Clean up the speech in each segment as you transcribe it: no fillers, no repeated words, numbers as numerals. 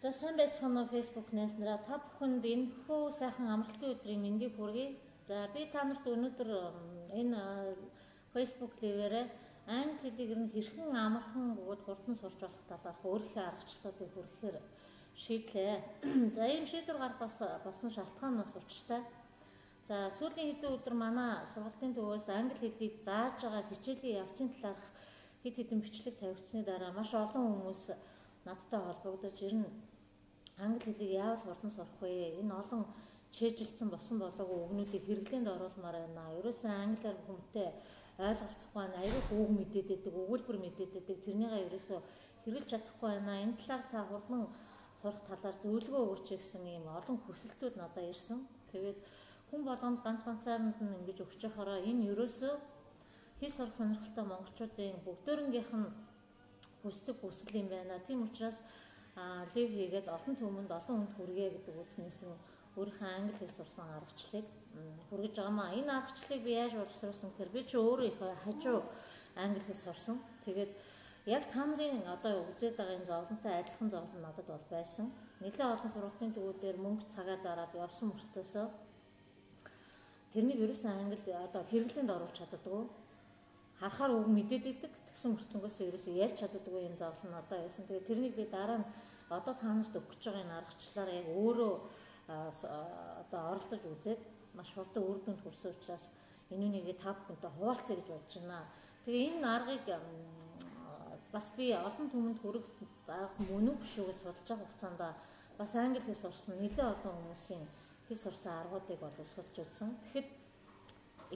За сайн байцгаана уу Facebook найснараа та бүхэнд энэхүү сайхан амралтын өдрийн мэндийг хүргэе. За би та нарт өнөөдөр энэ Facebook левээрээ англи хэлийг ер нь хэрхэн амархан бөгөөд хурдан сурч болох талаарх өөрийнхөө аргачлалуудыг хүргэхээр шийдлээ. За ийм шийдвэр гаргах болсон шалтгаан бас учиртай. За сүүлийн хэдэн өдөр манай сургалтын төвөөс англи хэлийг зааж байгаа хичээлийн явцын талаарх хэд хэдэн бичлэг тавигдсны дараа маш олон хүмүүс надтай холбогдож ер нь англи хэлийг яавал хурдан сурах вэ? Энэ олон чэйжилсэн босон болоогүй үгнүүдийг хэрэглээнд оруулмаар байна. Ерөөсөн англиар хүнтэй ойлголцохгүй байна. Аюул үг мэдээд байдаг, өгүүлбэр мэдээд байдаг. Тэрнийгээ ерөөсөө хэрэглэж чадахгүй байна. Энэ талаар та хурдан сурах талаар зөвлөгөө өгөөч гэсэн ийм олон хүсэлтүүд надад ирсэн. Тэгээд хүн болгонд ганцаарнд нь ингэж өгч яхаараа энэ ерөөсөө хэл сурах сонирхолтой монголчуудын бүгдээрнгийнх нь хүсдэг хүсэл юм байна. Тийм учраас лив хийгээд олон түмэнд олон хүнд хүргэе гэдэг үзнээс нь өөрийнхөө англи хэл сурсан аргачлалыг хүргэж байгаамаа. Энэ аргачлалыг би яаж боловсруулсан гэхээр би ч өөрөө их хажуу англи хэл сурсан. Тэгээд яг та нарын одоо үзээд байгаа энэ зовлонтой адилхан зовлон надад бол байсан. Нэлээд олон сургалтын төвүүдээр мөнгө цагаа зараад явсан мөртөөсөө тэрнийг ерөөсөн англи одоо хэрэглээнд оруулах чаддаггүй. Харахаар үг мэдээд идэг тэгсэн мөртлөнгөөс ерөөсөө ярьж чаддаггүй юм зовлон надад байсан. Тэгээд тэрнийг би дараа нь одоо та нарт өгч байгаа энэ аргачлалаар яг өөрөө одоо оролдож үзээд маш хурдан үр дүнд хүрсэн учраас энэ үнийг та бүхэнтэй хуваалцъя гэж бодож байна. Тэгээ энэ аргыг бас би олон түмэнд хүрэх арга мөн үү биш үү гэж судалж байгаа хугацаанд бас англи хэл сурсан нэлээд олон хүмүүсийн хэл сурсан аргуудыг бол судалж үзсэн. Тэгэхэд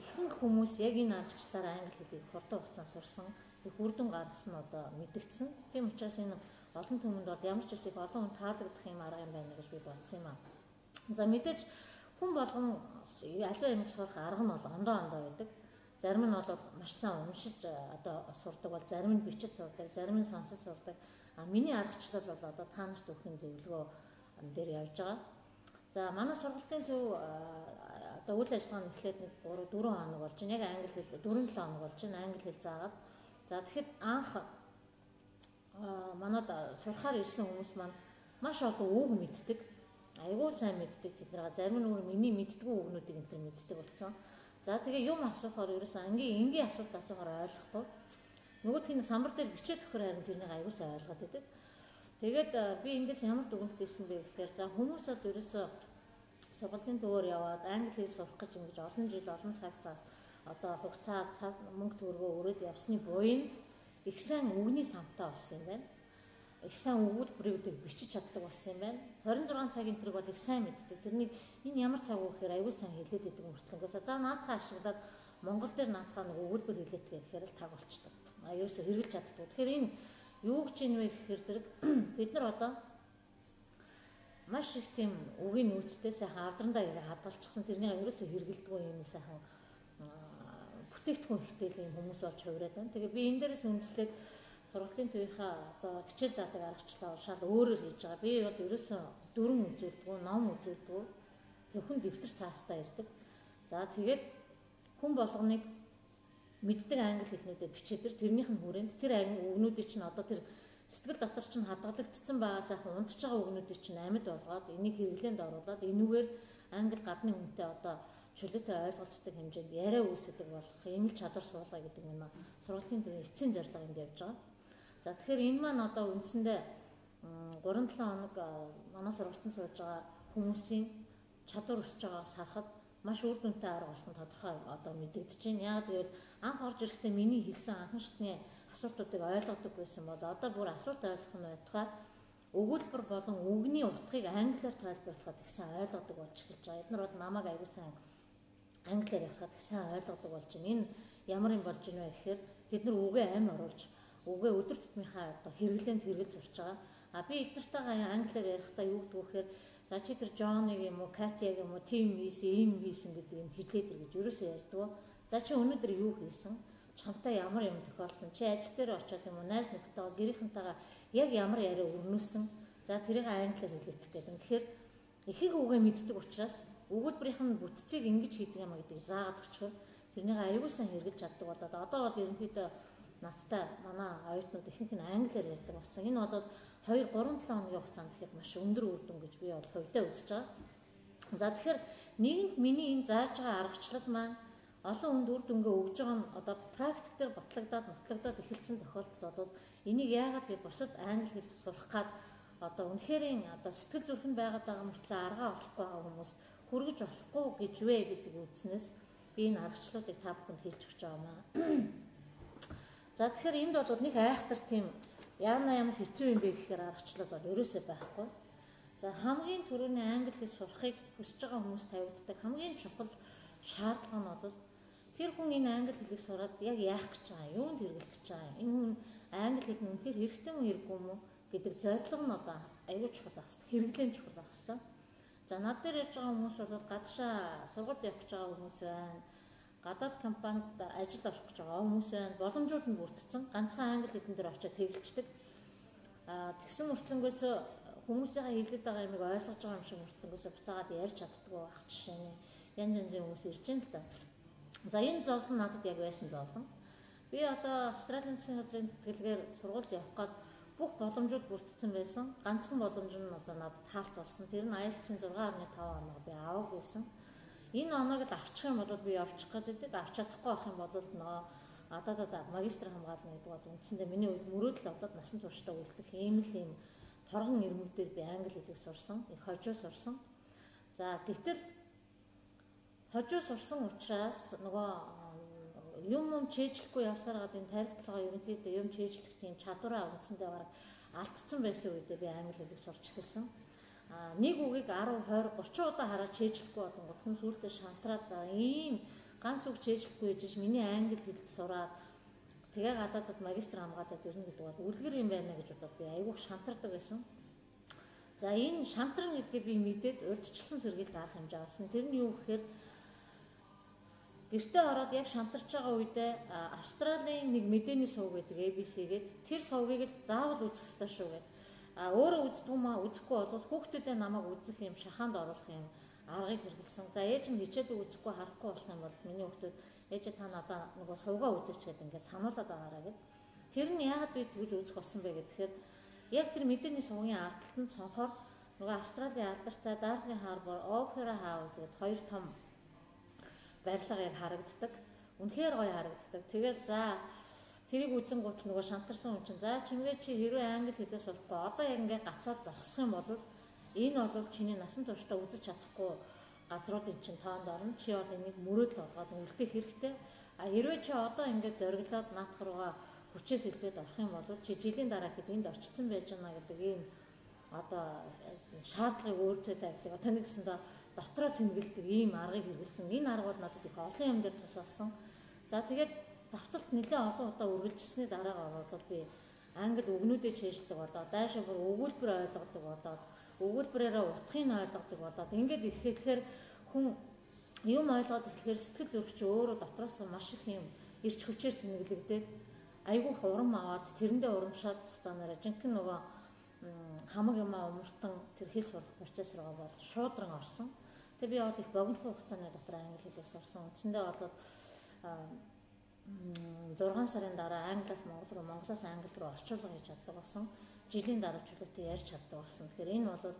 ихэнх хүмүүс яг энэ аргачлалаар англи хэлийг хурдан хугацаанд сурсан, их үр дүн гаргасан нь одоо мэдэгдсэн. Тийм учраас энэ олон түмэнд бол ямар ч үсэг олон хүн таалагдах юм арга юм байна гэж би бодсон юм аа. За мэдээж хүн болгон аливаа юмыг сурах арга нь бол ондоо байдаг. Зарим нь бол маш сайн уншиж одоо сурдаг бол зарим нь бичиж сурдаг, зарим нь сонсож сурдаг. Миний аргачлал бол одоо та нарт өгөх зөвлөгөө дээр явж байгаа. За манай сургалтын төв одоо үйл ажиллагаа эхлээд нэг 3-4 хоног болж байна. Яг англи хэл 4-7 хоног болж байна. Англи хэл заагаад. За тэгэхэд анх манад сурахаар ирсэн хүмүүс маань маш олон үг мэддэг. Айгуу сайн мэддэг тэд нэг зарим нь өөр миний мэддэггүй үгнүүдийг энэ төр мэддэг болсон. За тэгээ юм асуухаар ерөөсөн энгийн асуулт асуухаар ойлгохгүй. Нөгөөх нь самбар дээр бичээд өгөхөр харин тэрнийг айгуу сайн ойлгоод байдаг. Тэгээд би эндээс ямар дүгнэлт хийсэн бэ гэхээр за хүмүүсд ерөөсөө сургалтын төвөөр яваад англи хэл сурах гэж ингэж олон жил олон цаг заас одоо хугацаа мөнгө төгрөгөө өрөөд явсны буйнд их сайн үгний самтаа болсон юм байна. Их сайн өгүүлбэрүүдийг бичиж чаддаг болсон юм байна. 26 цагийн тэрэг бол их сайн мэддэг. Тэрнийг энэ ямар цаг вэ гэхээр аюул сайн хэлээд байдаг мөртлөнгөөс. За наадхаа ашиглаад Монгол дээр наадхаа нэг өгүүлбэр хэлээдгээ гэхээр л таг болчдөг. Ерөөсө хэрэгжилж чаддаг. Тэгэхээр энэ юу гэж юм бэ гэхээр зэрэг бид нар одоо маш их тийм үгийн нөөцтэй сайхан авдрандаа хадгалчихсан тэрнийг ерөөсө хэрэгэлдэггүй юм сайхан бүтээгдэхүүн ихтэй юм хүмүүс болж хувираад байна. Тэгээ би энэ дээрээс үндэслээд сургалтын төвийнхаа одоо хичээл заадаг аргачлалаа шал өөрөөр хийж байгаа. Би бол ерөөсөө дүрэн үзүүлдэг, ном үзүүлдэг, зөвхөн дэвтэр цаастаа ирдэг. За тэгээд хүн болгоныг мэддэг англи хэлнүүдэд бичээдэр тэрнийх нь хүрээнд тэр үгнүүдийг чинь одоо тэр сэтгэл дотор чинь хадгалагдсан байгаа сайхан унтж байгаа үгнүүдийг чинь амьд болгоод энийг хэрэглээнд оруулаад энүүгээр англи гадны хүнтэй одоо чөлөөтэй ойлголцдог хэмжээнд яриа үүсгдэг болох эмэл чадвар суулгая гэдэг нь сургалтын төвийн эцсийн зорилго энд явж байгаа. За тэгэхээр энэ маань одоо үндсэндээ 3-7 хоног манай сургалтанд сууж байгаа хүмүүсийн чадвар өсөж байгаагаас харахад маш үр дүнтэй арга болох нь тодорхой одоо мэдэгдэж байна. Яг тэгээд анх орж ирэхдээ миний хэлсэн анхан шатны асуултуудыг ойлгодог байсан бол одоо бүр асуулт ойлгох нь байтугай өгүүлбэр болон үгний утгыг англиар тайлбарлахад их сайн ойлгодог болж эхэлж байгаа. Эдгээр бол намайг аягүй сайн англиар ярихад их сайн ойлгодог болж байна. Энэ ямар юм болж байна вэ гэхээр тэд нар үгээ амь оруулж үгээ өдөр тутмынхаа одоо хэрэглээнд хэрэгж сурч байгаа. Би эднэртэйгээ англиар ярихдаа юу гэдэг вэ гэхээр за чи тэр Джоныг юм уу, Катяг юм уу, тим хийсэн, ийм хийсэн гэдэг юм хэлээд ир гэж ерөөсөө ярьдаг. За чи өнөөдөр юу хийсэн? Чамтай ямар юм тохиолдсон? Чи ажил дээр очиод юм уу, найз нөхдөд гэрийнхэнтэйгээ яг ямар яриа өрнүүлсэн? За тэрийг англиар хэлээдэх гэдэг. Тэгэхээр ихэнх үгээ мэддэг учраас өгүүлбэрийнх нь бүтцийг ингэж хийдэг юм а гэдгийг заагаад өчгөр тэрнийг аюул сан хэрэгжилж чаддаг болоод одоо бол ерөнхийдөө надтай манай оюутнууд ихэнх нь англиар ярьдаг болсон. Энэ бол 2-3-7 хоногийн хугацаанд ихэд маш өндөр үр дүн гэж би бол хувьдаа үзэж байгаа. За тэгэхээр нийгэмд миний энэ зааж байгаа аргачлал маань олон хүнд үр дүнгээ өгж байгаа нь одоо практик дээр нотлогдоод эхэлсэн тохиолдол бол энийг яагаад би бусад англи хэл сурах гад одоо үнэхэрийн одоо сэтгэл зүрхэнд байгаад байгаа мөртлөө аргаа олохгүй байгаа хүмүүс хүргэж болохгүй гэж вэ гэдэг үзнээс би энэ аргачлалуудыг та бүхэнд хэлж өгч байгаа маа. За тэгэхээр энд бол нэг айхтар тийм яана ямар хэцүү юм бэ гэхээр аргачлал бол ерөөсөө байхгүй. За хамгийн түрүүний англи хэл сурахыг хүсэж байгаа хүмүүс тавигддаг хамгийн чухал шаардлага нь бол тэр хүн энэ англи хэлийг сураад яг яах гэж байгаа, юунд хэрэглэх гэж байгаа, энэ хүн англи хэл нь үнэхээр хэрэгтэй юм хэрэггүй мүү гэдэг зорилго нь одоо аюул чухал байх хэрэгтэй, хэрэглэн чухал байх хэрэгтэй. За над дээр ярьж байгаа хүмүүс бол гадаашаа сургууль явах гэж байгаа хүмүүс байна. Гадаад компанид ажилд орох гэж байгаа хүмүүс байна. Боломжууд нь бүрдсэн. Ганцхан англи хэлэн дээр очиод тэгэлждэг. Тэгсэн мөртлөнгөөс хүмүүсийн хэлээд байгаа юмыг ойлгож байгаа юм шиг мөртлөнгөөс буцаагаад ярьж чаддгүй байх жишээ нь янз янзын хүмүүс ирж байна л да. За энэ зовлон надад яг байсан зовлон. Би одоо Австралийн засгийн газрын тэтгэлгээр сургуульд явах гээд бүх боломжууд бүрдсэн байсан. Ганцхан боломж нь одоо надад таалт болсон. Тэр нь IELTS-ийн 6.5 оноо би аваагүй байсан. Энэ оноог л авчих юм бол би явчих гэдэг. Авч чадахгүй байх юм бол нөгөө одоо магистр хамгаална гэдэг бол үндсэндээ миний үед мөрөөдөл одод насан туршдаа үлдэх ийм торгон ирмэгдээр би англи хэлийг сурсан, их хожуу сурсан. За гэтэл хожуу сурсан учраас нөгөө юм чэйжлэхгүй явсаар гадын тархитлогоо ерөнхийдөө юм чэйжлэх тийм чадвараа үндсэндээ бараг алдсан байсан үедээ би англи хэлийг сурч эхэлсэн. Нэг үгийг 10, 20, 30 удаа хараад чэйжлэхгүй болонгод хүн сүултээ шантраад ийм ганц үг чэйжлэхгүй гэж миний англи хэлд сураад тэгээ гадаадад магистр хамгаалаад ирнэ гэдэг бол үлгэр юм байна гэж бодоод би айгүйх шантардаг байсан. За энэ шантран гэдгийг би мэдээд урьдчилсан сэргийлт арга хэмжээ авсан. Тэр нь юу гэхээр гэртээ ороод яг шантарч байгаа үедээ Австралийн нэг мэдээний сувг гэдэг ABC гээд тэр сувгийг л заавал үзэх ёстой шүү гэдэг. Өөрөө үзэхгүй бол хүүхдүүдэд намайг үзэх юм шахаанд оруулах юм аргыг хэрэгэлсэн. За ээж нь хичээлээ үзэхгүй харахгүй болох юм бол миний хүүхдүүд ээж та надаа нөгөө сувгаа үзээч гэдэг ингээд сануулад байгаараа гэд. Тэр нь яагаад би тэгж үзэх болсон бэ гэхээр яг тэр мэдээний сувгийн ардталт нь цонхоор нөгөө Австралийн алдартай Darling Harbour Opera House гэдэг хоёр том барилга яг харагддаг. Үнэхээр гоё харагддаг. Тэгэл за тэрийг үзэнгуут нөгөө шантарсан хүн чинь за чимгээ чи хэрвээ англи хэлээ сурахгүй одоо яг ингээд гацаад зогсох юм бол энэ бол чиний насан туршдаа үзэж чадахгүй газруудын чинь тоонд орно. Чи бол энийг мөрөөдөл болгоод үлдэх хэрэгтэй. Хэрвээ чи одоо ингээд зориглоод наадах руугаа хүчээс илбээд орох юм бол чи жилийн дараа хэд энд очсон байж гэнэ гэдэг ийм одоо шаардлагыг өөртөө тавьдаг. Одоо нэг гэсэндээ дотроо цэнгэлдэг ийм аргыг хэрэгэлсэн. Энэ аргууд надад их олон юм дээр тус болсон. За тэгээд давталт нэлээд олон удаа үргэлжилсэний дараагаар бол би англи үгнүүдээ чэйждэг болоод дайшаа бүр өгүүлбэр ойлгодог болоод өгүүлбэрээрээ утгыг ойлгодог болоод ингээд ирэхээр хүн юм ойлгоод эхлэхээр сэтгэл зүрх чи өөрөө дотроос маш их юм ирч хүчээр цэнэглэгдээд айгүй урам аваад тэрэндээ урамшаад станараа жинхэнэ нөгөө хамаг юмаа умартан тэр хэл сурах процесс руу бол шуудран орсон. Тэгээ би бол их богино хугацааны дотор англи хэлийг сурсан. Үндсэндээ бол 6 сарын дараа англиас монгол руу, монголоос англи руу орчуулга хийж чаддаг болсон. Жилийн дараа ч үлээтэй ярьж чаддаг болсон. Тэгэхээр энэ бол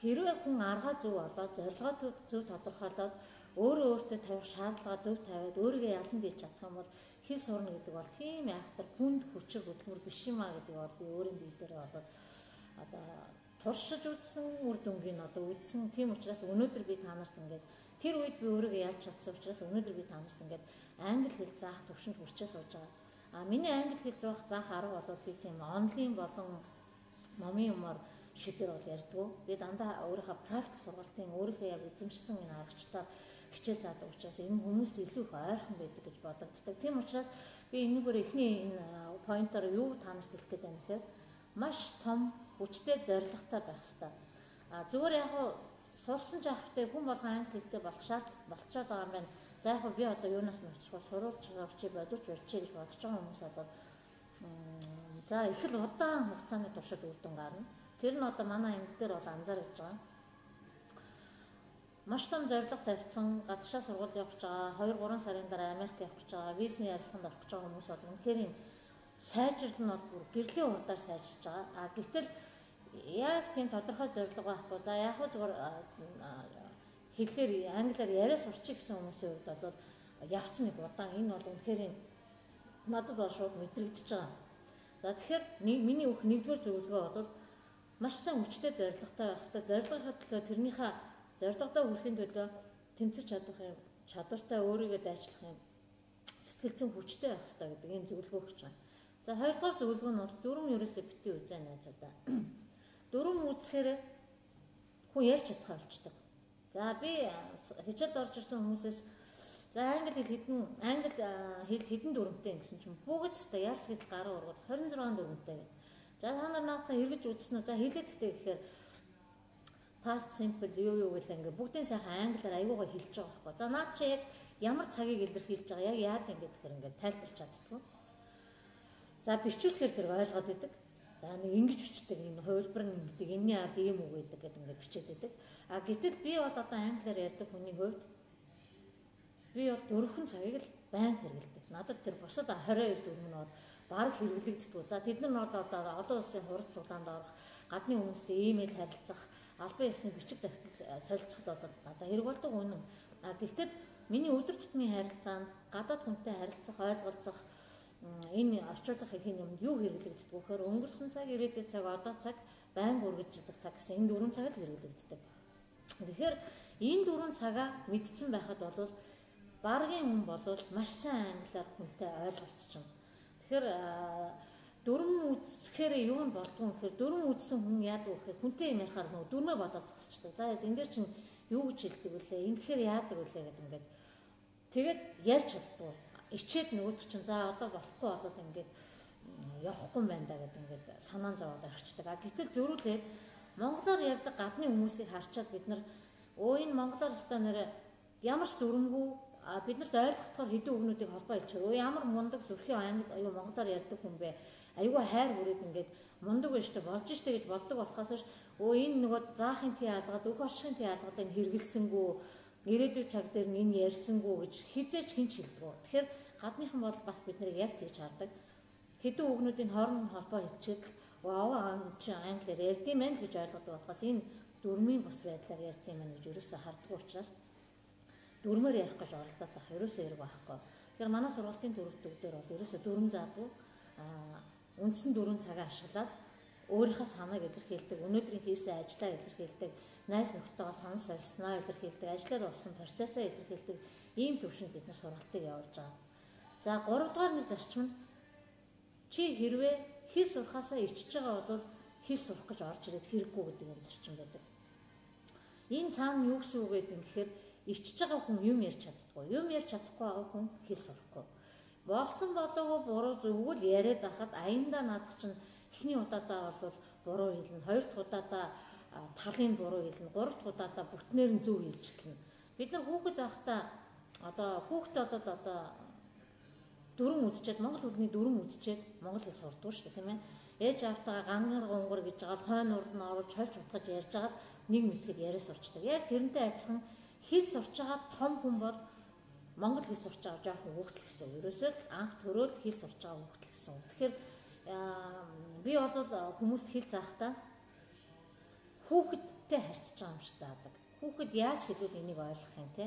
хэрвээ хүн аргаа зөв болоод, зорилгоо зөв тодорхойлоод, өөртөө тавих шаардлага зөв тавиад, өөрийгөө ялан дийж чадах юм бол хэл сурна гэдэг бол тийм яхтар хүнд хүчээр хөдөлмөр биш юм а гэдэг бол би өөрийн бие дээр одоо туршиж үзсэн үр дүнгийн одоо үзсэн. Тийм учраас өнөөдөр би та нарт ингээд тэр үед би өөрийгөө ялж чадсан учраас өнөөдөр би та нарт ингээд англи хэл заах төвшөнд хүрчээ сууж байгаа. Миний англи хэл заах арга бол би тийм онлайн болон номын юмар шийдвэр бол ярьдгүй. Би дандаа өөрийнхөө практик сургалтын өөрийнхөө яг эзэмшсэн энэ аргачлалаар хичээл заадаг учраас энэ хүмүүст илүү их ойрхон байдаг гэж бодогддог. Тийм учраас би энэгээр эхний энэ поинтоор юу та нарт хэлэх гээд байна гэхээр маш том хүчтэй зорилготой байх хэрэгтэй. Зүгээр яг сурсан жахтай хүн болгон англи хэлтэй болох шаардлага болчиход байгаа юм байна. За яг би одоо юунаас нь очихгүй сурвалж орчий бодож урьчий гэж бодож байгаа хүмүүс бол за их л удаан хугацааны туршид үр дүн гарна. Тэр нь одоо манай англи дээр бол анзаарч байгаа. маш том зорилго тавьсан гадаашаа сургууль явах гэж байгаа 2-3 сарын дараа Америк явах гэж байгаа визний ярилцлаганд орох гэж байгаа хүмүүс бол үнэхээр сайжрал нь бол бүр гэрлийн урдаар сайжирч байгаа. А гэтэл яг тийм тодорхой зорилго байхгүй. За яг хөө зүгээр хэлээр англиар яриа сурчих гэсэн хүмүүсийн хувьд бол явц нэг удаан энэ бол үнэхээр надад бол шууд мэдрэгдэж байгаа. За тэгэхээр миний өөх нэгдүгээр зөвлөгөө бол маш сайн хүчтэй зорилготой байх хэрэгтэй. Зорилгынхаа төлөө тэрнийхээ зорилгодоо хүрэхин төлөө тэмцэж чадах юм, чадвартай өөрийгөө дайчлах юм, сэтгэл зүйн хүчтэй байх хэрэгтэй гэдэг ийм зөвлөгөө өгч байгаа. За хоёрдугаар зөвлөгөө нь бол дүрм ерөөсөө битгий үзээ найзуудаа. Дүрм үзэхээр хүн ярьж чадхаа болчдөг. За би хичээлд орж ирсэн хүмүүсээс за англи хэл хэдэн дүрмтэй гэсэн чинь бүгд та яарс гэдэл гараа ургал 26 дүрмтэй. За та нар наадах хэрэгж үзсэн үү? За хэлээдтэй гэхээр past simple юу гэл ингээ бүгдийн сайхан англиар аягүй хэлж байгаа байхгүй. За наад чи яг ямар цагийг илэрхийлж байгаа яг яад ингэ гэхээр ингээ тайлбарч чаддгүй. За бичүүлэхээр зэрэг ойлгоод идэг. За нэг ингэж бичдэг энэ хувилбар нь ингэдэг энэний ард ийм үг гэдэг гэдэг ингээ бичээд идэг. А гэтэл би бол одоо англиар ярьдаг хүний хувьд би бол дөрвөн цагийг л байн хэрэглэдэг. Надад тэр бусад 22 дүрм нь бол баг хэрэглэгддэг. За тэд нар бол одоо олон улсын хурц судаанд орох, гадны хүмүүстэй имэйл харилцах, албан ёсны бичиг захидал солилцоход бол одоо хэрэг болдог үнэн. А гэтэл миний өдөр тутмын харилцаанд гадаад хүнтэй харилцах, ойлголцох энэ орчуулах хэхийн юмд юу хэрэглэгддэг вэ гэхээр өнгөрсөн цаг, ирээдүйн цаг, одоо цаг, байнга үргэлж чадах цаг гэсэн энэ дөрвөн цаг л хэрэглэгддэг. Тэгэхээр энэ дөрвөн цагаа мэдсэн байхад бол баргийн хүн бол маш сайн англиар хүнтэй ойлголцчихно. Тэгэхээр дүрм үзэхээр юу нь болдгоо гэхээр дүрм үзсэн хүн яадаг вэ гэхээр хүнтэй юм ярихаар нөгөө дүрмээ бодоод зогсчихдаг. За энэ дээр чинь юу гэж хэлдэг вүлээ? Ингэхээр яадаг вүлээ гэдэг ингээд тэгээд ярьж чаддаг. Ичээд нөгөөдөр чинь за одоо болохгүй болоод ингээд явахгүй юм байна да гэдэг ингээд санаан зовоод орчдөг. А гэтэл зөрүүлээд монголоор ярьдаг гадны хүмүүсийг харчаад бид нар энэ монголоор өстой нэрэ ямар ч дүрмгүй биднэрт ойлгохдоор хэдэн үгнүүдийг холбоо хэлчихв. Ямар мундаг сүрхий англи монголоор ярьдаг хүн бэ? Айгүй хайр хүрээд ингээд мундаг байж та болж штэ гэж боддог болохоос энэ нөгөө заахын тий алгаад өөх оршихын тий алгадыг хэрэгэлсэнгүү ирээдүйн цаг дээр нь энэ ярьсангүй гэж хизээч хинч хэлдэг. Тэгэхээр гадныхан бол бас бид нарыг яг тийж хардаг. Хэдэн үгнүүдийн хооронд холбоо хэлчихэд чи англиар ярьдсан мэн гэж ойлгодог болохоос энэ дүрмийн бус байдлаар ярьдсан мэн гэж ерөөсөө харддаг учраас дүрмээр ярих гэж оролдоод байх ерөөсөө хэрэг байхгүй. Тэгэхээр манай сургуулийн төрөлтөгдөр бол ерөөсөө дүрм заадаг. Үндсэн дөрвөн цагаа ашиглаад өөрийнхөө санааг илэрхийлдэг, өнөөдрийн хийсэн ажлаа илэрхийлдэг, найз нөхдөйгөө санал солилцсноо илэрхийлдэг, ажлаар болсон процессоо илэрхийлдэг ийм төвшөнд бид нар сургалтыг явуулж байгаа. За 3 дугаар нэг зарчим нь чи хэрвээ хэл сурахаасаа ичж байгаа бол хэл сурах гэж орж ирээд хэрэггүй гэдэг юм зарчим байдаг. Энэ цаана юу гэсэн үг гэдэг юм гэхээр ичж байгаа хүн юм ярьж чаддаггүй. Юм ярьж чадахгүй байгаа хүн хэл сурахгүй. Болсон болоогүй буруу зөвгөл яриад байхад аяндаа наадах чинь эхний удаадаа бол буруу хэлнэ, хоёр дахь удаадаа талын буруу хэлнэ, гурав дахь удаадаа бүтнээр нь зөв хэлж эхэлнэ. Бид нар хүүхэд байхдаа хүүхдээ одоо дүрм үзчихэд монгол хэлний дүрм үзчихэд монгол хэл сурдаг шүү дээ, тийм ээ. Ээж автаа гангар гонгор гэж байгаа хойно урд нь оруулж хольж утгаж ярьж байгаа нэг мэтгэд яриа сурчдаг. Яг тэрнтэй адилхан хэл сурч байгаа том хүн бол монгол хэл сурч байгаа жоохон хүүхдэл гэсэн. Ерөөсөө анх төрөөл хэл сурч байгаа хүүхдэл гэсэн. Тэгэхээр би бол хүмүүст хэл заахтаа хүүхэдтэй харьцаж байгаа юм шиг даадаг. Хүүхэд яаж хэлвэл энийг ойлгох юм те?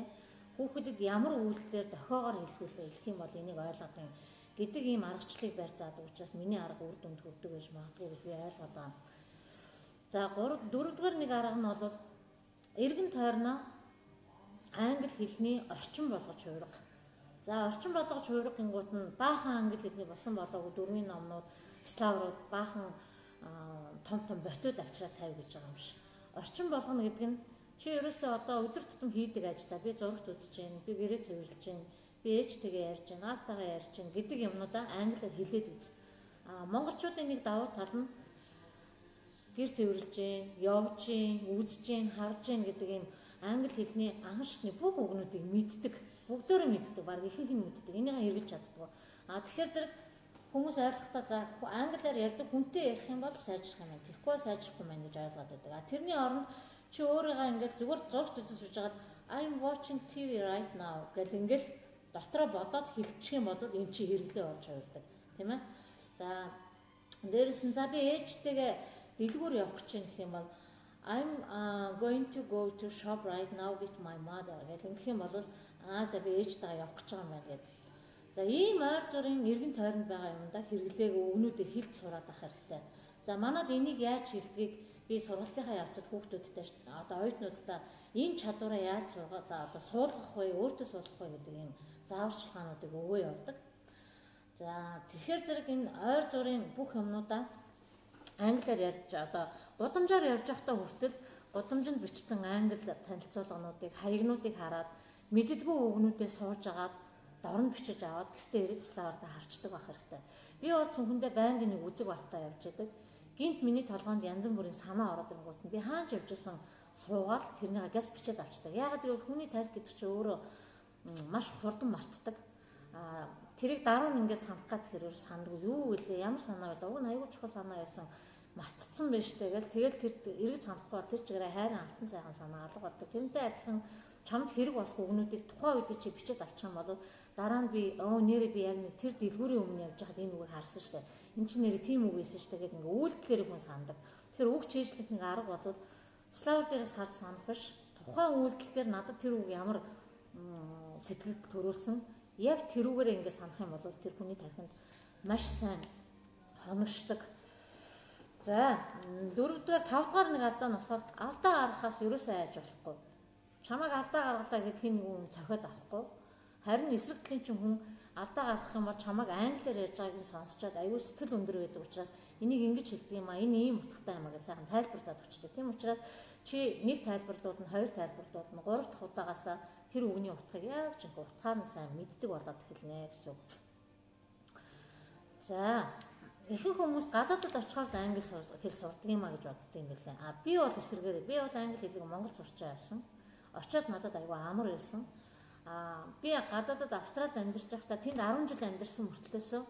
Хүүхэдэд ямар үйлдэлээр дохиогоор хэлэх юм бол энийг ойлгох юм гэдэг ийм аргачлалыг барьж заадаг учраас миний арга үр дүнд хүрдэг гэж магадгүй гэж би ойлгоод байна. За 4-р нэг арга нь бол эргэн тойрноо англи хэлний орчин болгож хувирга. За орчин болгож хувирга гингууд нь баахан англи хэлний болсон болоогүй дөрвийн номнууд, славрууд баахан том ботууд авчраад тавь гэж байгаа юм шиг. Орчин болгоно гэдэг нь чи ерөөсөө одоо өдөр тутам хийдэг ажлаа би зурагт үзэж байна, би гэрээ цэвэрлэж байна, би ээжтэйгээ ярьж байна, аавтайгаа ярьж байна гэдэг юмнуудаа англиар хэлээд үз. Монголчуудын нэг давуу тал нь гэр цэвэрлэж байна, явж байна, үзэж байна, харж байна гэдэг юм англи хэлний анхан шатны бүх үгнүүдийг мэддэг. Бүгдөө мэддэг, баг ихэнх нь мэддэг. Энийг хэрэгжилж чаддаг. Тэгэхээр зэрэг хүмүүс ойлгохдоо за англиар ярьдаг хүнтэй ярих юм бол сайжрах юм байна. Тэгэхгүй сайжрахгүй маань гэж ойлгоод байдаг. Тэрний оронд Чи өөрийгөө ингээд зүгээр зурж үзэж сууж байгаад I'm watching TV right now гэл ингээд дотроо бодоод хэлчих юм бол эн чи хэрэглээ болж хувирдаг тийм ээ. За дээрээс нь за би ээжтэйгээ дэлгүүр явах гэж юм гэх юм бол I'm going to go to shop right now with my mother гэл ингэх юм бол за би ээжтэйгээ явах гэж байгаа юм байна гэдэг. За ийм ойр зүрийн эргэн тойронд байгаа юмдаа хэрэглээг өгнүүдээ хэлж сураад ах хэрэгтэй. За манад энийг яаж хэлдгийг би сургалтынхаа явцад хүүхдүүдтэй одоо оюутнуудтай энэ чадвараа яаж сургаа за одоо суулгах вэ, өөртөө суулгах вэ гэдэг ийм зааварчилгаануудыг өгөө явдаг. За тэгэхээр зэрэг энэ ойр зүрийн бүх юмнуудаа англиар ярьж одоо гудамжаар ярьж байхдаа хүртэл гудамжинд бичсэн англи танилцуулгануудыг, хаягнуудыг хараад мэддэггүй үгнүүдээ сууж агаад дорн бичиж аваад гэртээ ирээд славарда харчдаг байх хэрэгтэй. Би бол цүнхэндээ байнгын нэг үзэг балтай явж байдаг. Гинт миний толгоонд янз бүрийн санаа ороод ирэнгүүт нь би хаанч явж исэн суугаад тэрнийг газ бичээд авчдаг. Яагаад гэвэл хүний тарих гэдэг чинь өөрөө маш хурдан мартдаг. Тэрийг дараа нь ингээд санах гад хэрэг сандгүй юу гэлээ ямар санаа байлаа. Уг нь аягүй чухал санаа байсан мартцсан байж тээ гэл тэгэл тэр эргэж санахгүй бол тэр чигээрээ хайрын алтан сайхан санаа алга болдог. Тэрнтэй адилхан чамд хэрэг болох үгнүүдийг тухайн үед чи бичээд авчих юм бол дараа нь би нэрээ би яг нэг тэр дэлгүүрийн өмнө явж байхад энэ үгийг харсан шүү дээ. Энд чинь нэрээ тийм үг байсан шүү дээ гэдэг ингээ үйлдэлээр хүн сандаг. Тэгэхээр үг чийжлэх нэг арга бол славар дээрээс харж санах биш. Тухайн үйлдэл дээр надад тэр үг ямар сэтгэл төрүүлсэн яг тэрүүгээр ингээ санах юм бол тэр хүний тархинд маш сайн хоногшдог. За дөрөвдүгээр тавдугаар нэг алдаа нь болохоор алдаа гаргахаас ерөөсөө айж болохгүй. Чамайг алдаа гаргалаа гэдгийг нэг хүн цохиод авахгүй. Харин эсрэг талын чинь хүн алдаа гаргах юм бол чамайг англиар ярьж байгааг сонсчоод аюул сэтгэл өндөр байдаг учраас энийг ингэж хэлдэг юм а энэ ийм утгатай юм а гэж сайхан тайлбарлаад өчтөө. Тийм учраас чи нэг тайлбарлуулна, хоёр тайлбарлуулна, гурав дахь удаагаасаа тэр үгний утгыг яг ч утгаар нь сайн мэддэг болоод эхэлнэ гэсэн үг. За ихэнх хүмүүс гадаадд очихоор англи хэл сурдаг юм а гэж боддог юм билээ. Би бол эсрэгээр би бол англи хэлийг Монгол сурчаа явсан. Очоод надад аюул амар байсан. Би гадаадд Австралид амьдарч байхдаа тэнд 10 жил амьдарсан мөртлөөсөө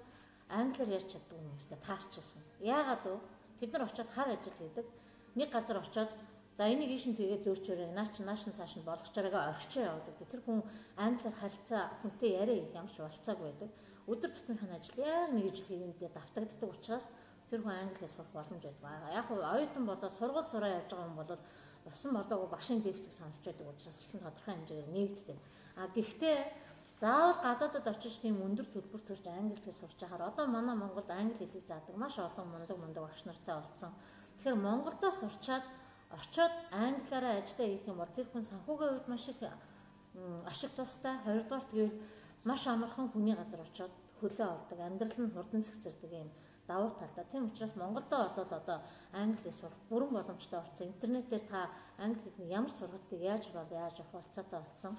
англиар ярьж чаддаг хүмүүстэй таарчсан. Яагаад вэ? Тэд нар очоод хар ажил хийдэг. Нэг газар очоод за энийг ийшин тэгээ зөөчөөрэй. Нааш цааш нь болгочооройгоо орхичоо явдаг. Тэр хүн англиар харилцаа хүнтэй яриа их ямар ч болцоогүй байдаг. Өдөр тутмынхаа ажил яг нэг жил хийгдээ давтагддаг учраас тэр хүн англиар сурах боломж байдаг. Яг оюутан болоод сургууль сураа явж байгаа хүн бол босон болоогүй багшийн текстийг сонсч байдаг учраас чихэн тодорхой хэмжээгээр нээгддэг. Гэхдээ заавал гадаадд очиж тийм өндөр төлбөр төрж англи хэл сурч байхаар одоо манай Монголд англи хэлийг заадаг маш олон мундаг багш нартай олцсон. Тэгэхээр Монголдоо сурчаад очоод англиараа ажиллаа хийх юм бол тэр хүн санхүүгийн хувьд маш их ашиг тустай. Хоёрдугаарт гэвэл маш амархан хүний газар очоод хөлөө олдог, амьдрал нь хурдан зэгцэрдэг юм давуу талтай. Тийм учраас Монголдо болоод одоо англи хэл сурах бүрэн боломжтой болсон. Интернетээр та англи хэлний ямар сургалтыг яаж явах болцоотой болсон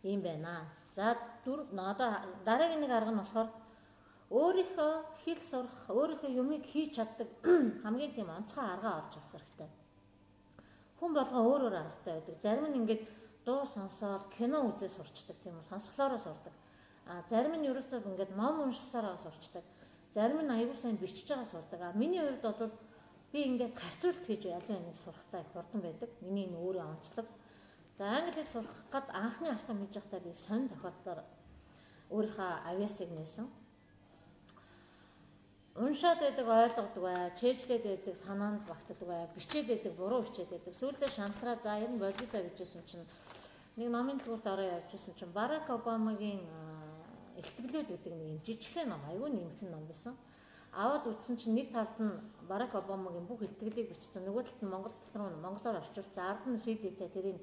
юм байна. За одоо дараагийн нэг арга нь болохоор өөрийнхөө хэл сурах, өөрийнхөө юмыг хийж чаддаг хамгийн тийм онцгой аргаа олж авах хэрэгтэй. Хүн болгоо өөр аргатай байдаг. Зарим нь ингээд дуу сонсоод кино үзээ сурчдаг тийм үү, сонсголоороо сурдаг. Зарим нь ерөөсөө ингээд ном уншсараа сурчдаг. Зарим нь аягүй сайн бичиж байгаа сурдаг. Миний хувьд бол би ингээд харьцуулт хийж альва нэг сурахтаа их хурдан байдаг. Миний энэ өөрөө онцлог. За англи хэл сурах гээд анхны алхам хийж байхдаа би сонин тохиолдолд өөрийнхөө авьяасыг нээсэн. Уншаад байдаг ойлгодог бай, чэйжлээд байдаг, санаанд багтдаг бай, бичээд байдаг, буруу бичээд байдаг. Сүүлдээ шантраа за ер нь болио гэжсэн чинь нэг номын төвөрт ороо явжсэн чинь Барак Обамагийн илтгэлүүд гэдэг нэг юм жижигхэн ном, аюу нэмхэн ном байсан. Аваад үзсэн чинь нэг талд нь Барак Обамагийн бүх илтгэлийг бичсэн, нөгөө талд нь монголоор орчуулсан, ард нь CD-тэй тэрийг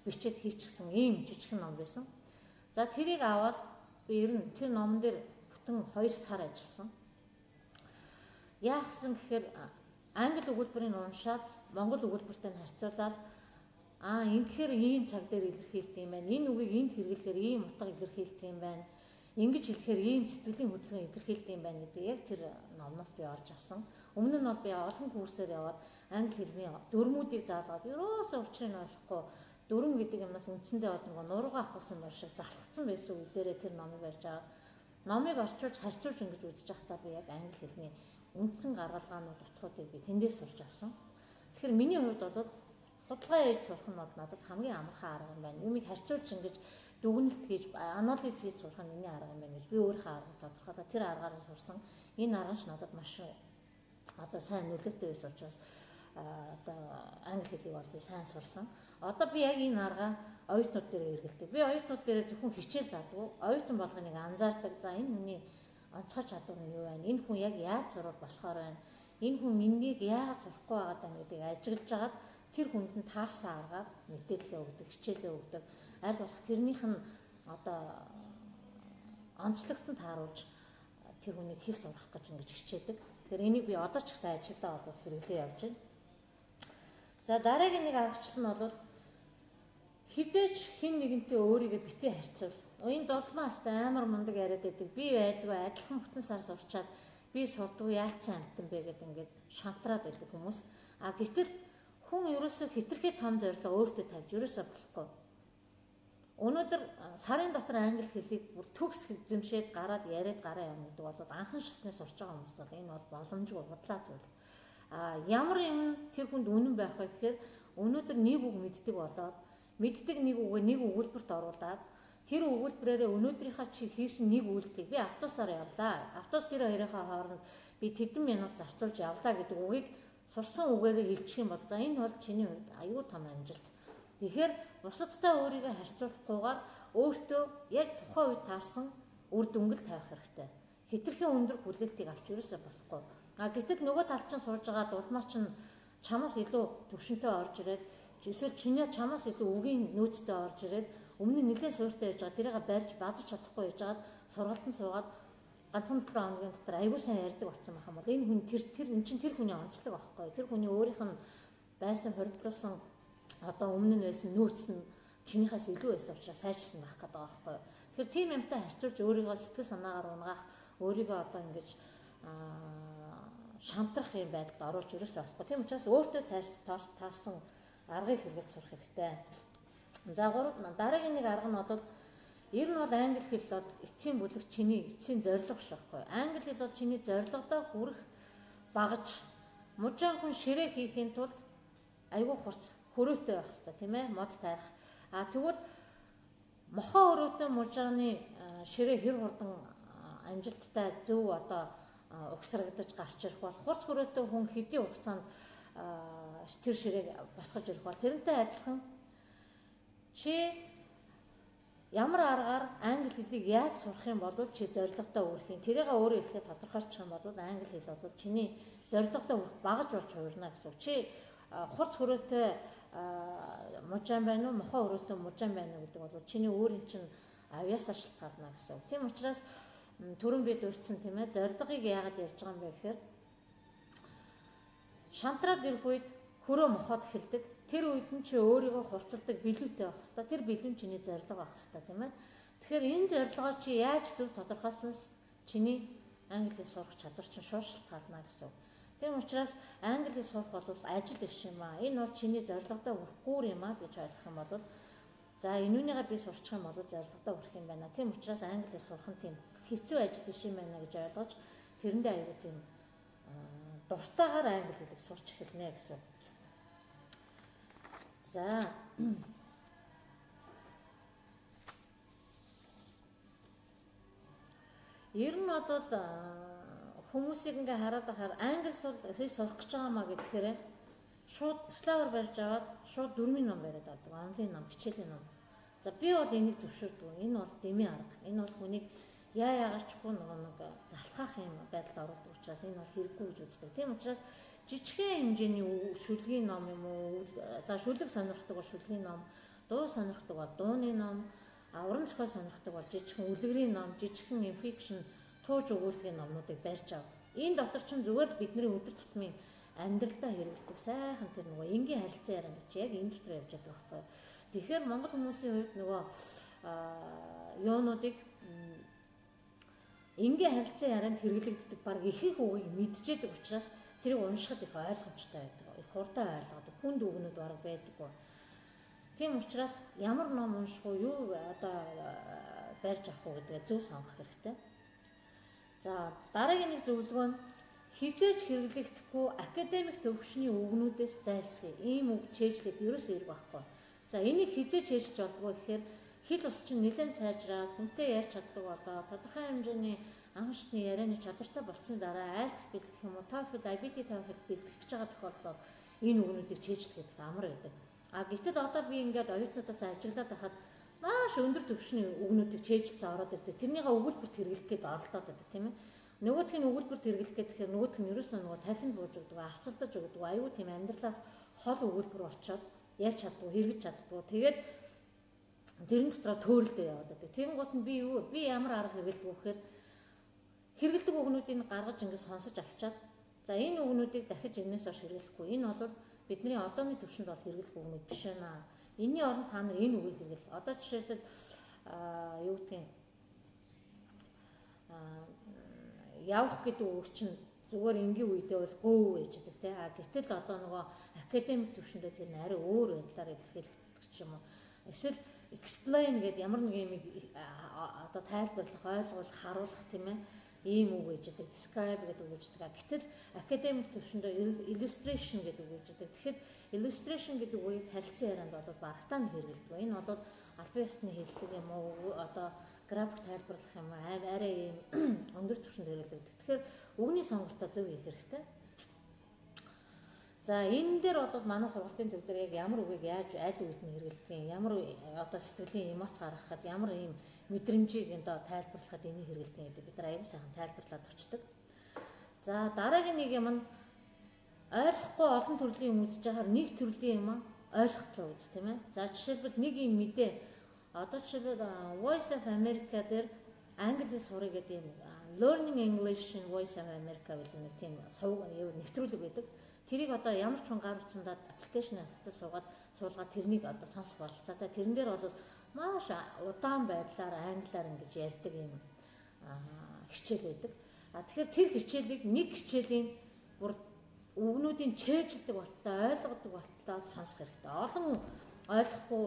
бичээд хийчихсэн ийм жижигхэн ном байсан. За тэрийг аваад би ер нь тэр номон дээр бүтэн 2 сар ажилласан. Яахсан гэхээр англи өгүүлбэрийг уншаад монгол өгүүлбэртэй харьцуулаад ингэхээр ийм цаг дээр илэрхийлдэг юм байна. Энэ үгийг энд хэрэглэхээр ийм утга илэрхийлдэг юм байна. Ингэж хэлэхээр ийм сэтгэлийн хөдөлгөөн илэрхийлдэг юм байна гэдэг яг тэр номноос би олж авсан. Өмнө нь бол би олон курсээр яваад англи хэлний дүрмүүдийг заалгаад ерөөсөө учрыг ойлгохгүй дүрм гэдэг юмнаас үндсэндээ одонгоо нуруугаа авахсан мөр шиг залхацсан байсан үе дээрээ тэр номыг барьж аваад номыг орчуулж харьцуулж ингэж үзэж байхдаа би яг англи хэлний үндсэн гаргалгаанууд утгуудыг би тэндээс сурч авсан. Тэгэхээр миний хувьд бол судалгаа хийж сурах нь бол надад хамгийн амархан арга юм байна. Юмыг харьцуулж ингэж дүгнэлт хийж анализ хийж сурах нь миний арга юм байна гэж би өөрийнхөө аргыг тодорхойлоо. Тэр аргаар сурсан. Энэ арга нь надад маш одоо сайн нөлөөтэй байсан учраас одоо англи хэлийг бол би сайн сурсан. Одоо би яг энэ аргаа оюутнууд дээр эргэлдэг. Би оюутнууд дээр зөвхөн хичээл заадгүй. Оюутан болгоныг анзаардаг. За энэ хүний онцгой чадвар нь юу байна? Энэ хүн яг яаж сурах болохоор байна? Энэ хүн энийг яаж сурахгүй байгаа даа гэдгийг ажиглаж хагаад тэр хүнд нь таарсан аргаар мэдээлэл өгдөг, хичээлээ өгдөг. Аль болох тэрнийх нь одоо онцлогт нь тааруулж тэр хүнийг хэл сурах гэж ингэж хичээдэг. Тэгэхээр энийг би одоо ч гэсэн ажилдаа бол хэрэглээ явж байна. За дараагийн нэг аргачлал нь бол хизээч хин нэгэнтэй өөрийгөө битээ харьцуул. Энэ дулмаастай амар мундаг яриад байдаг. Би байдгүй адилхан бүтэн сар сурчаад би сурдгүй яатсан амтан бэ гэдэг ингээд шантраад байдаг хүмүүс. А гэтэл хүн ерөөсөө хитрхи том зорилго өөртөө тавьж ерөөсөө болохгүй. Өнөөдөр сарын дотор англи хэлийг бүр төгс эзэмшээд гараад яриад гараа явна гэдэг бол анхан шатны сурч байгаа хүмүүс бол энэ бол боломжгүй бодлаа зүйл. А ямар юм тэр хүнд үнэн байх вэ гэхээр өнөөдөр нэг үг мэддэг болоод мэддэг нэг үгээ нэг өгүүлбэрт оруулаад тэр өгүүлбэрээрээ өнөөдрийнхаа чи хийсэн нэг үйлдэлийг би автобусаар явлаа. Автобус тэр хоёрынхаа хооронд би тэдэн минут зарцуулж явлаа гэдэг үгийг сурсан үгээрээ хэлчих юм бол за энэ бол чиний хувьд аюул том амжилт. Тэгэхээр бусадтай өөрийгөө харьцуулахгүйгээр өөртөө яг тухайн үед таарсан үр дүнгэл тавих хэрэгтэй. Хитрхийн өндөр хүлээлтийг авч ерөөсөө болохгүй. А гэтэл нөгөө талд чинь сууж байгаа дулмаас чинь чамаас илүү төвшөнтэй орж ирээд эсвэл чиний чамаас илүү үгийн нөөцтэй орж ирээд өмнө нь нэлээд суурьтай байж байгаа тэрийг барьж базж чадахгүй байж байгаад сургалтанд суугаад ганцхан 7 хоногийн дотор аягүй сайн ярьдаг болсон байх юм бол энэ хүн тэр хүний онцлог байхгүй. Тэр хүний өөрийнх нь байсан хоригдлуулсан одоо өмнө нь байсан нөөц нь чинийхээс илүү байсан учраас сайжирсан байх гэдэг байгаа байхгүй. Тэгэхээр тийм юмтай харьцуулж өөрийгөө сэтгэл санаагаар унгаах, өөрийгөө одоо ингэж шантрах юм байдалд оруулж ерөөсөө болохгүй. Тийм учраас өөртөө таарсан аргыг хэрэглэж сурах хэрэгтэй. За дараагийн нэг арга нь бол ер нь бол англи хэл бол эцсийн бүлэг чиний эцсийн зорилго шахгүй. Англи хэл бол чиний зорилгодоо хүрэх багаж мужаан хүн ширээ хийхийн тулд айгүй хурц хөрөөтэй байх хэрэгтэй тийм ээ мод тайрах. А тэгвэл мохоо өрөөтэй мужааны ширээ хэр хурдан амжилттай зөв одоо угсрагдаж гарч ирэх бол хурц хөрөөтэй хүн хэдийн хугацаанд тэр ширээг босгож ирэх бол тэрнтэй адилхан чи ямар аргаар англи хэлийг яаж сурах юм бол чи зорилготой өрөх юм. Тэрийг өөрөө ихлэ тодорхойлчих юм бол англи хэл бол чиний зорилготой өрөх багаж болж хувирна гэсэн. Чи хурц хөрөөтэй мужаан байна уу, мохоо хөрөөтэй мужаан байна уу гэдэг бол чиний өөрийн чинь авьяасаа шалтгаална гэсэн. Тийм учраас түрүүн бид урьдсан тийм ээ зорилгыг яагаад ярьж байгаа юм бэ гэхээр шантраад ирэх үед хөрөө мохоод эхэлдэг. Тэр үед нь чи өөрийгөө хурцлдаг билүүтэй байх хэвээр. Тэр билүү чиний зорилго байх хэвээр тийм ээ. Тэгэхээр энэ зорилгоо чи яаж зөв тодорхойлсноос чиний англи хэл сурах чадвар чинь шууд шалтгаална гэсэн. Тийм учраас англи хэл сурах бол ажил биш юм аа. Энэ бол чиний зорилгодоо хүрэх гүүр юм аа гэж ойлгох юм бол за энүүнийгээ би сурчих юм бол зорилгодоо хүрэх юм байна. Тийм учраас англи хэл сурах нь тийм хэцүү ажил биш юм байна гэж ойлгож тэрэндээ аягүй тийм дуртайгаар англи хэлийг сурч эхэлнэ гэсэн. За ер нь бол хүмүүсийг ингээ хараад ахаар англи хэл сурах гэж байгаа маа гэхээр шууд славар барьж аваад шууд дөрмийн ном бариад авдаг. Онлайн ном, хичээлийн ном. За би бол энийг зөвшөөрдөг. Энэ бол дэмий арга. Энэ бол хүнийг яагаарчгүй нэг залхах юм байдалд оруулдаг учраас энэ бол хэрэггүй гэж үздэг. Тийм учраас жижигхэн хэмжээний шүлгийн ном юм уу? За шүлэг сонирхдаг бол шүлгийн ном, дуу сонирхдаг бол дууны ном, уран зохиол сонирхдаг бол жижигхэн үлгэрийн ном, жижигхэн инфикшн, тууж өгүүлгийн номнуудыг барьж ав. Энэ дотор чинь зүгээр л бидний өдөр тутмын амьдралдаа хэрэглэдэг сайхан тэр нөгөө энгийн харилцаа яриа гэж яг энэ дотор явж байгаа байхгүй. Тэгэхээр монгол хүмүүсийн хувьд нөгөө юунуудыг энгийн харилцаа ярианд хэрэглэгддэг баг ихэнх үгийг мэдчихэдэг учраас тэрийг уншихад их ойлгомжтой байдаг. Их хурдан ойлгоод хүнд үгнүүд бараг байдаг. Тийм учраас ямар ном унших уу, юу одоо барьж авах уу гэдгээ зөв сонгох хэрэгтэй. За дараагийн нэг зөвлөгөө нь хизээж хэрэглэгдэхгүй академик төвшний үгнүүдээс зайлсхий. Ийм үг чэйжлээд ерөөсөө ирэх байхгүй. За энийг хизээж хэлж болдгоо гэхээр хэл ус чинь нэлээд сайжраад хүнтэй ярьж чаддаг болоо. Тодорхой хэмжээний анх шатны ярианы чадвартай болсны дараа IELTS бэлтгэх юм уу, TOEFL, IBT TOEFL бэлтгэж байгаа тохиолдолд энэ үгнүүдийг чэйжлэх гэдэг амар байдаг. Гэтэл одоо би ингээд оюутнуудаас ажиглаад байхад маш өндөр түвшний үгнүүдийг чэйжлцээ ороод ирдэг. Тэрнийгээ өгүүлбэрт хэрэглэх гээд оролдоод байдаг тийм ээ. Нөгөөх нь өгүүлбэрт хэрэглэх гэхээр нөгөөх нь ерөөсөө нөгөө тархинд бууж өгдөг, авцалдаж өгдөг, аюу тийм амьдралаас хол өгүүлбэр очоод ярьж чаддгүй, хэрэгж чаддгүй. Тэгээд тэрэн дотроо төөрөлдөө яваад байдаг. Тэгэн гут нь би ямар арга хэрэглэдэг вэ гэхээр хэрэглэдэг үгнүүдийг гаргаж ингээд сонсож авчаад за энэ үгнүүдийг дахиж энэс хойш хэрэглэхгүй. Энэ бол бидний одооны төвшөнд бол хэрэглэх үгнүүд биш байна. Энийн оронд та нар энэ үгийг хэрэгэл. Одоо жишээлбэл юу гэдгийг явах гэдэг үг чинь зүгээр энгийн үедээ бол гөө гэж байдаг тийм. Гэтэл одоо нөгөө академик төвшөндөө тэр нь арай өөр байдлаар илэрхийлэгдэх ч юм уу. Эсвэл explain гэдэг ямар нэг юм одоо тайлбарлах, ойлгуулах, харуулах тийм ээ. Ийм үг гэж байдаг. Describe гэдэг үг гэж байдаг. Гэтэл академик төвшөндөө illustration гэдэг үг гэж байдаг. Тэгэхээр illustration гэдэг үгийг харилцан ярианд бол багтаа нь хэрэглэдэг. Энэ бол албан ёсны хэллэг юм уу одоо график тайлбарлах юм арай өндөр түвшинд хэрэглэдэг. Тэгэхээр үгний сонголтоо зөв хийх хэрэгтэй. За энэ дээр одоо манай сургалтын төв дээр яг ямар үгийг яаж аль үед нь хэрэглэдэг, ямар одоо сэтгэлийн эмоц гаргахад ямар ийм мэдрэмжийг одоо тайлбарлахад энийг хэрэглэдэг гэдэг бид нар аюул сайхан тайлбарлаад өчтдөг. За дараагийн нэг юм нь ойлгохгүй олон төрлийн юм үзэж байхаар нэг төрлийн юм ойлгохтой үз тийм ээ. За жишээлбэл нэг юм мэдээ одоо жишээлбэл Voice of America дээр англи сурах гэдэг юм Learning English in Voice of America гэдэг нэг тийм нэвтрүүлэг байдаг. Тэрийг одоо ямар ч хүн гар утсандаа аппликейшн хатад суулгаад тэрнийг одоо сонсох бололцоотой. Тэрэн дээр бол маш удаан байдлаар англиар ингэж ярьдаг юм хичээл байдаг. Тэгэхээр тэр хичээлийг нэг хичээлийн бүр үгнүүдийн чэйжлдэг болтолтой ойлгодог болтолтой сонсох хэрэгтэй. Олон ойлгохгүй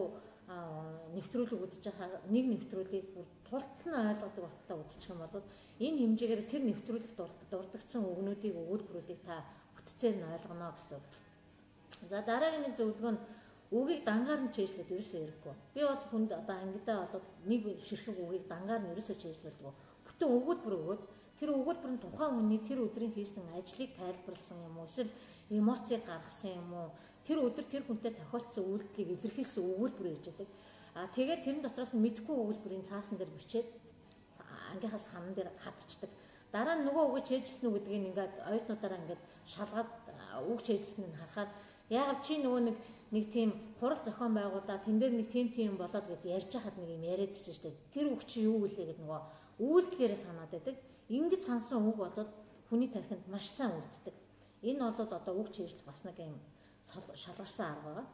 нэвтрүүлэг үзэж байгаа нэг нэвтрүүлгийг бүр тултал нь ойлгодог болтолтой үзчих юм бол энэ хэмжээгээр тэр нэвтрүүлэгт дурддагсан үгнүүдийг өгүүлбэрүүдийг та бүтцээр нь ойлгоно гэсэн. За дараагийн нэг зөвлөгөө нь үгийг дангаар нь чэйжлээд ерөөсөө ярихгүй. Би бол хүнд одоо ангидаа бол нэг ширхэг үгийг дангаар нь ерөөсөө чэйжлүүлдэг. Бүтэн өгүүлбэр өгөөд тэр өгүүлбэр нь тухайн хүний тэр өдрийн хийсэн ажлыг тайлбарлсан юм уу эсвэл эмоцийг гаргасан юм уу тэр өдөр тэр хүнтэй тохиолдсон үйлдэлийг илэрхийлсэн өгүүлбэр гэж байдаг. Тэгээд тэрэн дотроос нь мэдхгүй өгүүлбэрийн цаасан дээр бичээд ангийнхаас ханан дээр хатчихдаг. Дараа нь нөгөө үгийг чэйжсэн үү гэдгийг ингээд оюутнуудаараа ингээд шалгаад үг чэйжсэн нь харахаар яагаад чи нөгөө нэг тийм хурал зохион байгуулаад тэн дээр нэг тийм болоод гэд ярьж хахад нэг юм яриад ирсэн шүү дээ. Тэр үг чи юу вэ гэдэг нөгөө үйлдэлээрээ санаад байдаг. Ингэж сансан үг болоод хүний тархинд маш сайн үлддэг. Энэ бол одоо үг чэйжлэх бас нэг юм шалгарсан арга байгаа.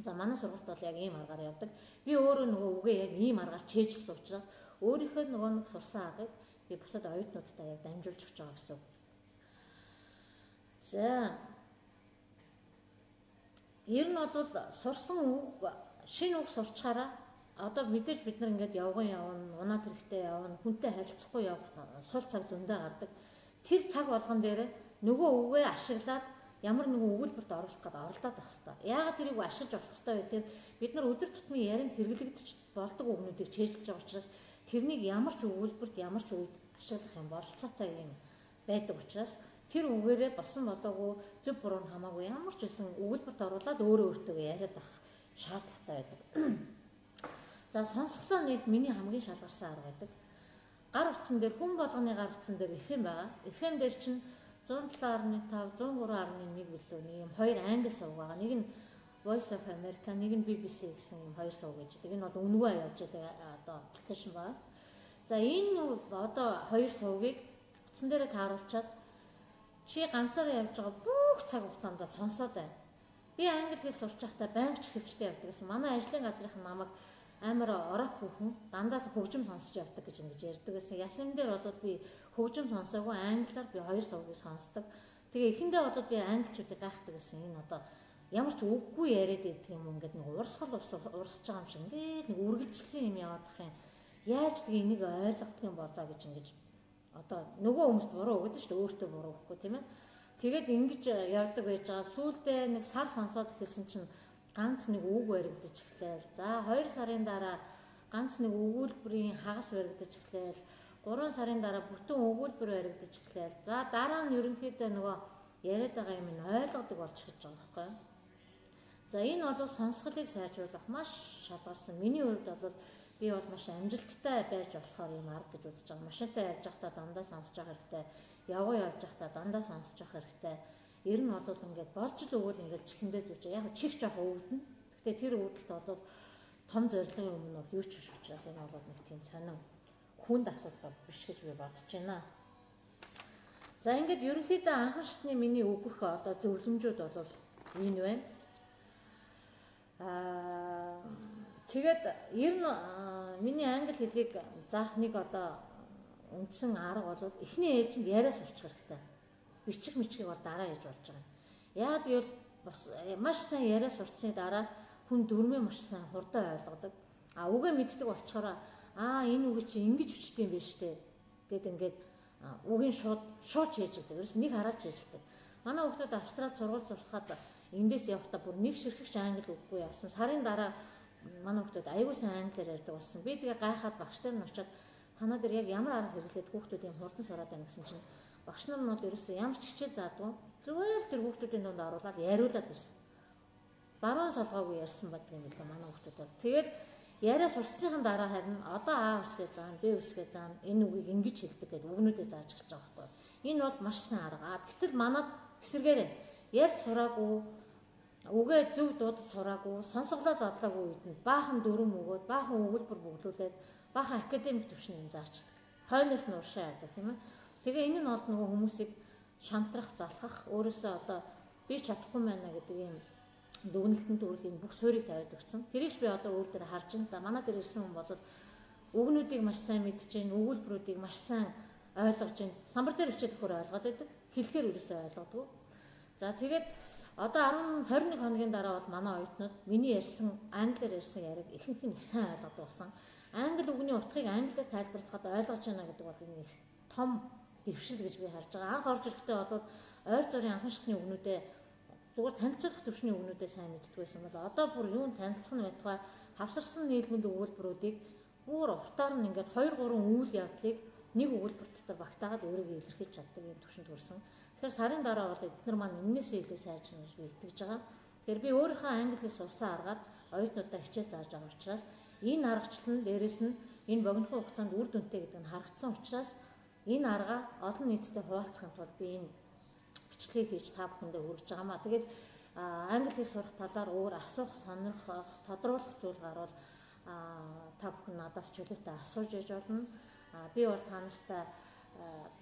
За манай сургалт бол яг ийм аргаар явдаг. Би өөрөө нөгөө үгээ яг ийм аргаар чэйжлсэн учраас өөрийнхөө нөгөө нэг сурсан аргыг би бусад оюутнуудтай яг дамжуулж өгч байгаа гэсэн. За ер нь бол сурсан үг шинэ үг сурчхаараа одоо мэдээж бид нар ингээд явган явна, унаад хэрэгтэй явна, хүнтэй харилцахгүй явах сул цаг зөндөө гардаг. Тэр цаг болгон дээр нөгөө үгээ ашиглаад ямар нэгэн өгүүлбэрт оруулах гэдэг оролдоод байх хэрэгтэй. Яагаад тэрийг ашиглаж болох хэрэгтэй вэ гэхээр бид нар өдөр тутмын ярианд хэрэглэгдэж болдог үгнүүдийг чэйжлж байгаа учраас тэрнийг ямар ч өгүүлбэрт ямар ч үед ашиглах юм бололцоотой юм байдаг учраас тэр үгээрээ болсон болоогүй зөв буруу нь хамаагүй ямар ч байсан өгүүлбэрт оруулаад өөрөө өөртөө яриад байх шаардлагатай байдаг. За сонсголоо нэг миний хамгийн шалгарсан арга байдаг. Гар утсан дээр хүн болгоны гар утсан дээр FM байгаа. FM дээр чинь 107.5, 103.1 билүү нэг юм хоёр англи сувг байгаа. Нэг нь Voice of America, нэг нь BBC гэсэн юм хоёр сувг гэж. Энэ бол өнгөө явж байгаа одоо аппликейшн байна. За энэ одоо хоёр сувгийг утсан дээрээ тааруулчаад чи ганцаараа явж байгаа бүх цаг хугацаанд сонсоод байна. Би англи хэл сурч байхдаа байнга ч хөвчтэй явдаг гэсэн. Манай ажлын газрынхан намайг амар орок хүүхэн дандаа хөгжим сонсож явдаг гэж ингэж ярьдаг гэсэн. Ясн дээр бол би хөгжим сонсоогүй англиар би хоёр сувгийг сонсдог. Тэгээ эхэндээ бол би англичуудыг гайхдаг гэсэн. Энэ одоо ямар ч үггүй яриад байдаг юм ингээд нэг урсгал урсж байгаа юм шиг ингээд нэг үргэлжилсэн юм яваадах юм. Яаж тэгээ энийг ойлгох юм болоо гэж ингэж одоо нөгөө хүмүүст буруу өгöd шүү дээ, өөртөө буруу өгөхгүй тийм ээ. Тэгээд ингэж явдаг байж байгаа. Сүүлдээ нэг сар сонсоод ихсэн чинь ганц нэг үг баригдаж эхлэв. За 2 сарын дараа ганц нэг өгүүлбэрийн хагас баригдаж эхлэв. 3 сарын дараа бүтэн өгүүлбэр баригдаж эхлэв. За дараа нь ерөнхийдөө нөгөө яриад байгаа юм нь ойлгодог болж эхэлж байгаа байхгүй юу? За энэ бол сонсголыг сайжруулах маш шалгарсан. Миний хувьд бол би бол маш амжилттай байж болохоор юм арга гэж үзэж байгаа. Машинтай явж байхдаа дандаа сонсож явах хэрэгтэй. Яваа явж байхдаа дандаа сонсож явах хэрэгтэй. Ер нь бол ингээд болж л өгвөл ингээд чихэндээ зүж. Яг чих жоох өвдөн. Гэхдээ тэр өвдөлт бол том зорилгын өмнө бол юу ч биш учраас энэ бол нэг тийм сонин хүнд асуудал биш гэж би бодож байна. За ингээд ерөнхийдөө анхан шатны миний өгөх одоо зөвлөмжүүд бол энэ байна. Тэгээд ер нь миний англи хэлийг заах нэг одоо үндсэн арга бол эхний ээлжинд яриа сурчих хэрэгтэй. Бичих мичгийг бол дараа хийж болж байгаа. Яагаад гэвэл бас маш сайн яриа сурцсны дараа хүн дүрмээ маш сайн хурдан ойлгодог. Үгээ мэддэг болчоор энэ үг чи ингэж хүчтэй юм биш үү гэд ингээд үгийн шууд хийждэг. Ерөөс нэг хараад хийждэг. Манай хүүхдүүд Австралид сургууль сурахад эндээс явахдаа бүр нэг ширхэгч англи үггүй явсан. Сарын дараа манай хүүхдүүд аюул сайн англиар ярьдаг болсон. Би тэгээ гайхаад багштай нь очиод танаа дээр яг ямар арга хэрэглээд хүүхдүүд юм хурдан сураад байна гэсэн чинь багш нар нь бол ерөөсөө ямар ч хичээл заадгүй. Зүгээр тэр хүүхдүүдийн дунд оруулаад яриулаад ирсэн. Баруун солгоогүй ярьсан байдаг юм билээ манай хүүхдүүд бол. Тэгээд яриа сурсныхан дараа харин одоо А үсгээ заана, Б үсгээ заана, энэ үгийг ингэж хэлдэг гэдэг үгнүүдээ зааж эхэлж байгаа байхгүй. Энэ бол маш сайн арга. Гэтэл манад эсэргээрээ ярьж сураагүй, үгээ зөв дуудаж сураагүй, сонсголоо задлаагүй үед нь баахан дүрм өгөөд, баахан өгүүлбэр бүглүүлээд, баахан академик түвшин юм заачдаг. Хойноос нь уршаа яадаг тийм ээ. Тэгээ энэ нь бол нөгөө хүмүүсийг шантрах, залхах, өөрөөсөө одоо би чадахгүй байна гэдэг юм дүгнэлтэнд үргийн бүх суурийг тавиад өгсөн. Тэрийгч би одоо өөр дээр харж байна. Манай дээр ирсэн хүн бол үгнүүдийг маш сайн мэдж байна, өгүүлбэрүүдийг маш сайн ойлгож байна. Самбар дээр өчөөд өгөхөр ойлгоод байдаг. Хэлэхээр ерөөсөө ойлгодгүй. За тэгээд одоо 21 хоногийн дараа бол манай оюутнууд миний ярьсан англиар ярьсан яриаг ихэнх нь их сайн ойлгоод болсон. Англи үгний утгыг англиар тайлбарлахад ойлгож байна гэдэг бол энэ их том дэвшил гэж би харж байгаа. Анх орж ирэхдээ бол ойр зургийн анхан шатны үгнүүдээ зүгээр танилцуулах төвшний үгнүүдээ сайн мэддэг байсан бол одоо бүр юун танилцах нь байтугай хавсарсан нийлмэнд өгүүлбэрүүдийг бүр уртаар нь ингээд 2 3 үйл явдлыг нэг өгүүлбэр дотор багтаагаад өөрийгөө илэрхийлж чаддаг юм төвшөнд хүрсэн. Тэгэхээр сарын дараа бол эдгээр маань энээсээ илүү сайжрна гэж би итгэж байгаа. Тэгэхээр би өөрийнхөө англи хэл сурсан аргаар оюутнуудаа хичээл зааж байгаа учраас энэ аргачлал нь дээрэс нь энэ богинохон хугацаанд үр дүнтэй гэдэг нь харагдсан учраас энэ арга олон нийтэд хуваалцахын тулд би энэ бичлэгийг хийж та бүхэндээ хүргэж байгаамаа. Тэгээд англи хэл сурах талаар өөр асуух, сонирхох, тодруулах зүйл гарвал та бүхэн надаас чөлөөтэй асууж яж болно. Би бол та нартай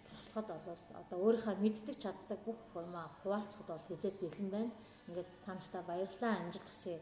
туслахад бол одоо өөрийнхөө мэддэг чаддаг бүх юмаа хуваалцахад бол хязээд бэлэн байна. Ингээд та нартай баярлалаа, амжилт хүсье.